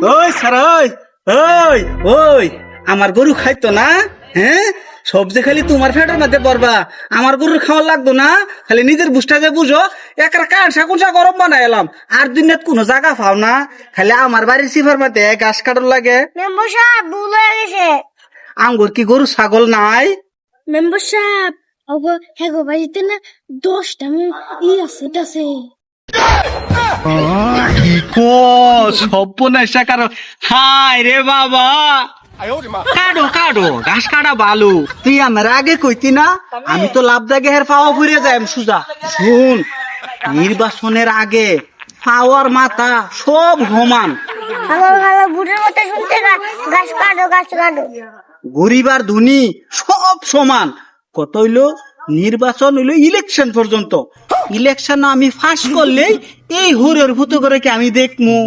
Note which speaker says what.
Speaker 1: ওই স্যার ওই ওই ওই আমার গরু খাইতো না, হ্যাঁ সবজি খালি তোমার ফেটের মধ্যে পড়বা, আমার গরুর খাওয়া লাগতো না, খালি নিজের বুঝটা বুঝো। একটা কাঁচা কুচা গরম বানাই এলাম, আর দিনের কোনো জায়গা পাও না, খালি আমার বাড়ির সিফার মধ্যে ঘাস কাটন লাগে।
Speaker 2: মেম্বার সাহেব ভুল হয়ে গেছে।
Speaker 1: আঙ্গুর কি গরু ছাগল নাই?
Speaker 2: মেম্বার সাহেব হ্যাঁ গো বাড়িতে না 10টা আছে।
Speaker 1: কি কো সর্বনাশা কারো, হাই রে বাবা, কাটো কাটো ঘাস কাটা ভালো, তুই আমার আগে কইতি না, আমি তো লাভ দাগে হের পাওয়া ঘুরে যাই সুজা। শুন, নির্বাচনের আগে পাওয়ার মাথা সব সমান,
Speaker 2: ভালো বুড়ের মতো শুনতে গাছ কাটো।
Speaker 1: গরিব আর ধনী সব সমান। কত হইলো নির্বাচন হইলো ইলেকশন পর্যন্ত, ইলেকশন আমি ফাঁস করলেই এই হরের ভূত করে কি আমি দেখমু।